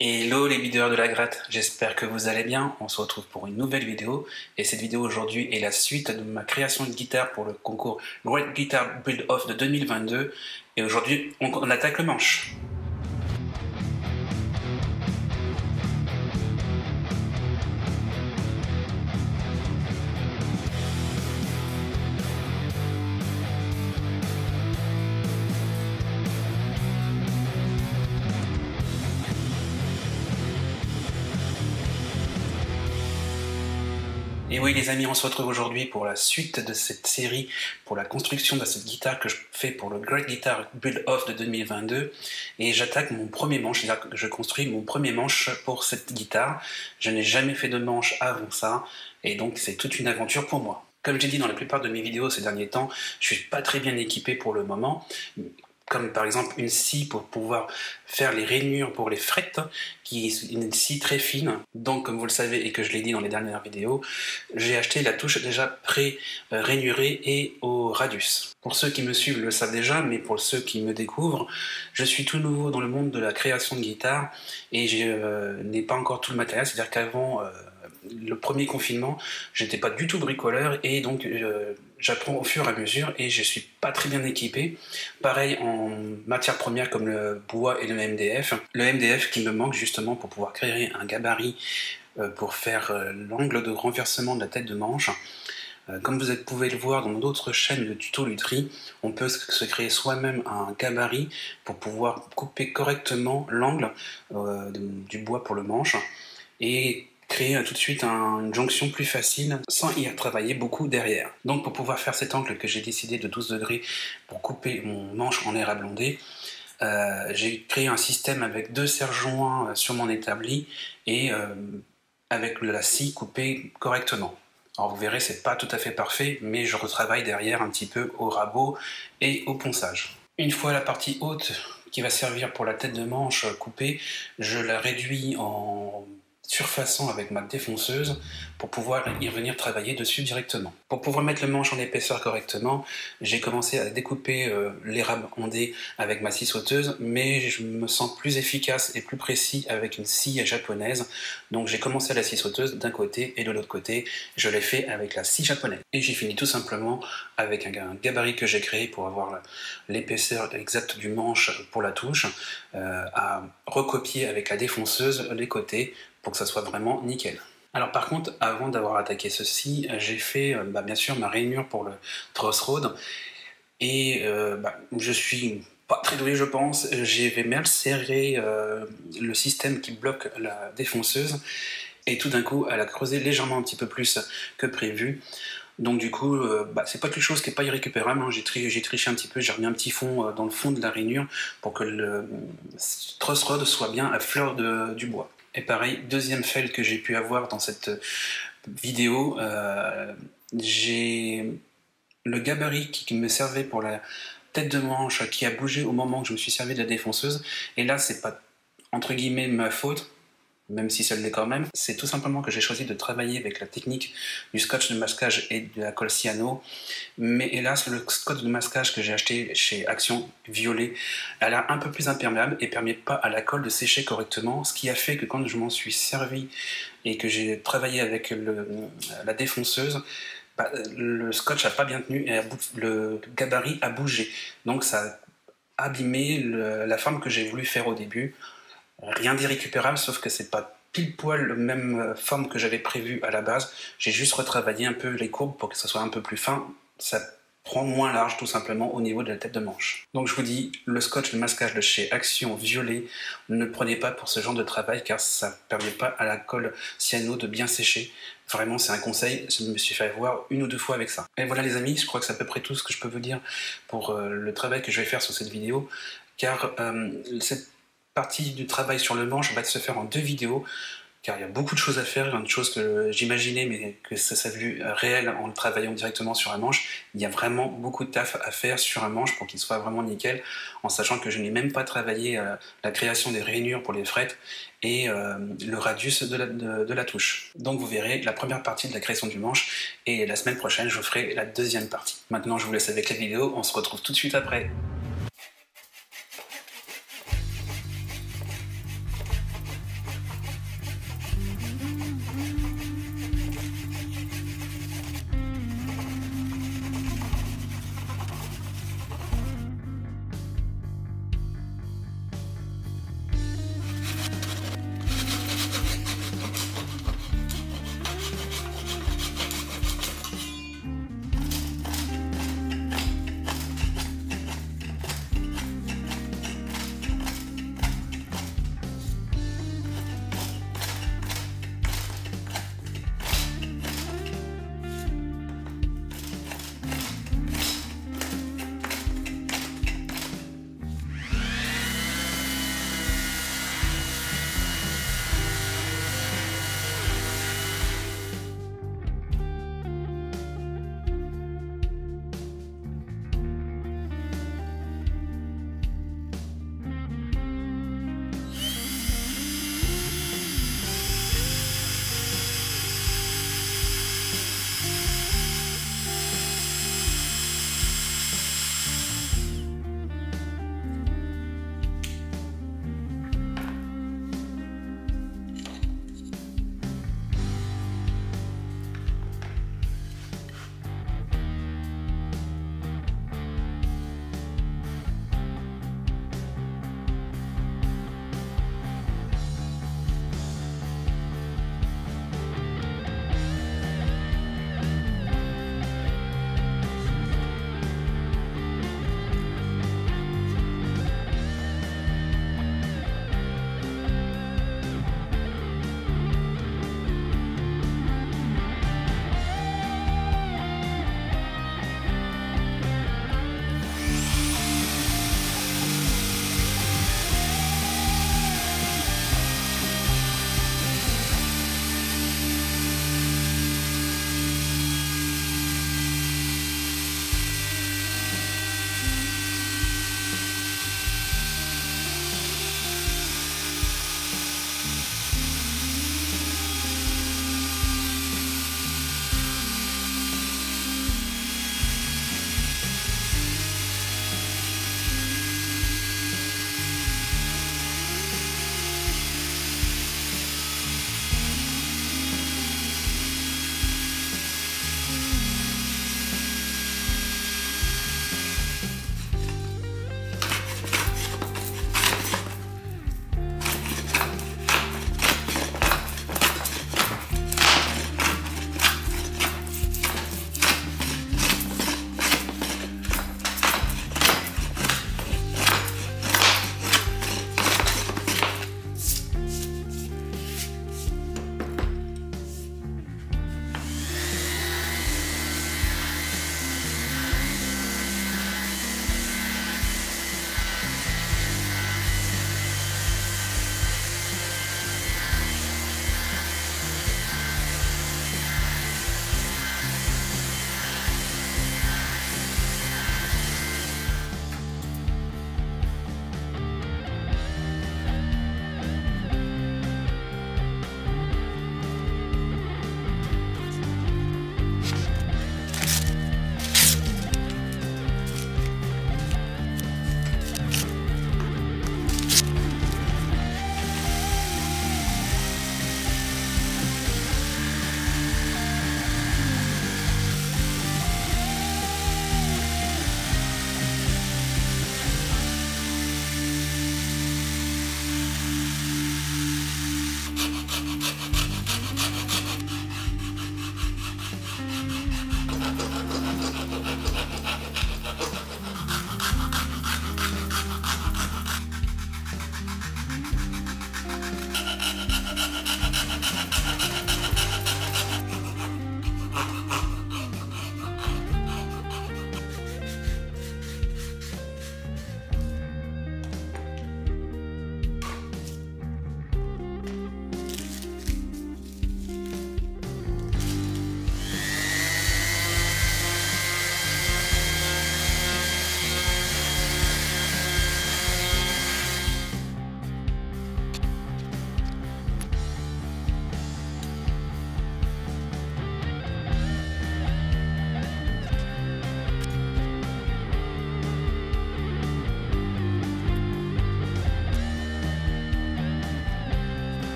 Hello les videurs de la gratte, j'espère que vous allez bien. On se retrouve pour une nouvelle vidéo et cette vidéo aujourd'hui est la suite de ma création de guitare pour le concours Great Guitar Build Off de 2022 et aujourd'hui on attaque le manche. Et oui les amis, on se retrouve aujourd'hui pour la suite de cette série, pour la construction de cette guitare que je fais pour le Great Guitar Build Off de 2022. Et j'attaque mon premier manche, c'est-à-dire que je construis mon premier manche pour cette guitare. Je n'ai jamais fait de manche avant ça, et donc c'est toute une aventure pour moi. Comme j'ai dit dans la plupart de mes vidéos ces derniers temps, je suis pas très bien équipé pour le moment. Comme par exemple une scie pour pouvoir faire les rainures pour les frettes, qui est une scie très fine. Donc comme vous le savez et que je l'ai dit dans les dernières vidéos, j'ai acheté la touche déjà pré-rainurée et au radius. Pour ceux qui me suivent le savent déjà, mais pour ceux qui me découvrent, je suis tout nouveau dans le monde de la création de guitare et je n'ai pas encore tout le matériel, c'est-à-dire qu'avant le premier confinement, j'étais pas du tout bricoleur et donc j'apprends au fur et à mesure et je suis pas très bien équipé. Pareil en matière première comme le bois et le MDF. Le MDF qui me manque justement pour pouvoir créer un gabarit pour faire l'angle de renversement de la tête de manche. Comme vous pouvez le voir dans d'autres chaînes de tuto lutherie, on peut se créer soi-même un gabarit pour pouvoir couper correctement l'angle du bois pour le manche et créer tout de suite une jonction plus facile sans y travailler beaucoup derrière. Donc pour pouvoir faire cet angle que j'ai décidé de 12 degrés pour couper mon manche en air à blonder, j'ai créé un système avec 2 serre-joints sur mon établi et avec la scie coupée correctement. Alors vous verrez, c'est pas tout à fait parfait, mais je retravaille derrière un petit peu au rabot et au ponçage. Une fois la partie haute qui va servir pour la tête de manche coupée, je la réduis en surfaçant avec ma défonceuse pour pouvoir y revenir travailler dessus directement. Pour pouvoir mettre le manche en épaisseur correctement, j'ai commencé à découper les rames ondées avec ma scie sauteuse, mais je me sens plus efficace et plus précis avec une scie japonaise. Donc j'ai commencé à la scie sauteuse d'un côté et de l'autre côté, je l'ai fait avec la scie japonaise. Et j'ai fini tout simplement avec un gabarit que j'ai créé pour avoir l'épaisseur exacte du manche pour la touche, à recopier avec la défonceuse les côtés pour que ça soit vraiment nickel. Alors par contre, avant d'avoir attaqué ceci, j'ai fait bien sûr ma rainure pour le truss rod et je suis pas très doué je pense, j'ai mal serré le système qui bloque la défonceuse et tout d'un coup elle a creusé légèrement un petit peu plus que prévu. Donc du coup, c'est pas quelque chose qui est pas irrécupérable, hein. J'ai triché un petit peu, j'ai remis un petit fond dans le fond de la rainure pour que le truss rod soit bien à fleur du bois. Et pareil, deuxième fail que j'ai pu avoir dans cette vidéo, j'ai le gabarit qui me servait pour la tête de manche qui a bougé au moment où je me suis servi de la défonceuse. Et là, c'est pas entre guillemets ma faute, même si ça l'est quand même, c'est tout simplement que j'ai choisi de travailler avec la technique du scotch de masquage et de la colle cyano, mais hélas le scotch de masquage que j'ai acheté chez Action violet a l'air un peu plus imperméable et permet pas à la colle de sécher correctement, ce qui a fait que quand je m'en suis servi et que j'ai travaillé avec la défonceuse, le scotch n'a pas bien tenu et le gabarit a bougé, donc ça a abîmé la forme que j'ai voulu faire au début. Rien d'irrécupérable, sauf que c'est pas pile poil la même forme que j'avais prévu à la base. J'ai juste retravaillé un peu les courbes pour que ça soit un peu plus fin. Ça prend moins large tout simplement au niveau de la tête de manche. Donc je vous dis, le scotch de masquage de chez Action violet, ne prenez pas pour ce genre de travail car ça ne permet pas à la colle cyano de bien sécher. Vraiment c'est un conseil, je me suis fait avoir 1 ou 2 fois avec ça. Et voilà les amis, je crois que c'est à peu près tout ce que je peux vous dire pour le travail que je vais faire sur cette vidéo, car cette partie du travail sur le manche va se faire en 2 vidéos, car il y a beaucoup de choses à faire, une chose que j'imaginais mais que ça s'est vu réel en travaillant directement sur un manche. Il y a vraiment beaucoup de taf à faire sur un manche pour qu'il soit vraiment nickel, en sachant que je n'ai même pas travaillé la création des rainures pour les frettes et le radius de la touche. Donc vous verrez la première partie de la création du manche et la semaine prochaine je ferai la deuxième partie. Maintenant je vous laisse avec la vidéo, on se retrouve tout de suite après.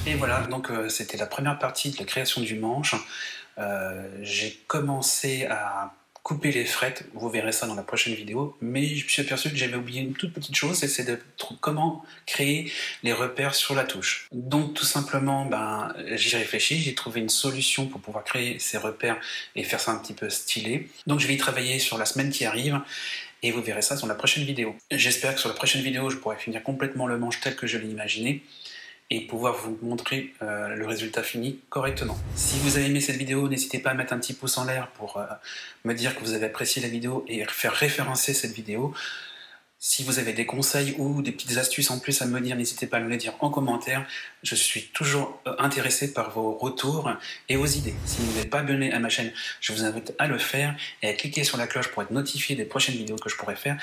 Et voilà, donc c'était la première partie de la création du manche. J'ai commencé à couper les frettes, vous verrez ça dans la prochaine vidéo, mais je me suis aperçu que j'avais oublié une toute petite chose, et c'est de comment créer les repères sur la touche. Donc tout simplement, j'y réfléchis, j'ai trouvé une solution pour pouvoir créer ces repères et faire ça un petit peu stylé. Donc je vais y travailler sur la semaine qui arrive, et vous verrez ça sur la prochaine vidéo. J'espère que sur la prochaine vidéo, je pourrai finir complètement le manche tel que je l'ai imaginé, et pouvoir vous montrer le résultat fini correctement. Si vous avez aimé cette vidéo, n'hésitez pas à mettre un petit pouce en l'air pour me dire que vous avez apprécié la vidéo et faire référencer cette vidéo. Si vous avez des conseils ou des petites astuces en plus à me dire, n'hésitez pas à me les dire en commentaire. Je suis toujours intéressé par vos retours et vos idées. Si vous n'êtes pas abonné à ma chaîne, je vous invite à le faire et à cliquer sur la cloche pour être notifié des prochaines vidéos que je pourrai faire.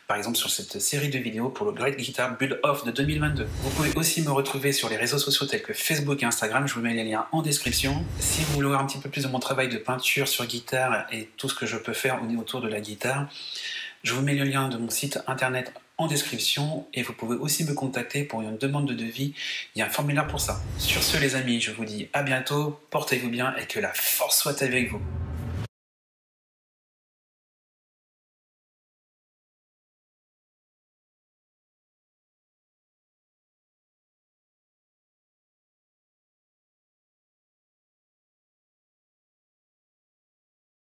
Par exemple sur cette série de vidéos pour le Great Guitar Build-Off de 2022. Vous pouvez aussi me retrouver sur les réseaux sociaux tels que Facebook et Instagram. Je vous mets les liens en description. Si vous voulez voir un petit peu plus de mon travail de peinture sur guitare et tout ce que je peux faire autour de la guitare, je vous mets le lien de mon site internet en description et vous pouvez aussi me contacter pour une demande de devis. Il y a un formulaire pour ça. Sur ce les amis, je vous dis à bientôt, portez-vous bien et que la force soit avec vous.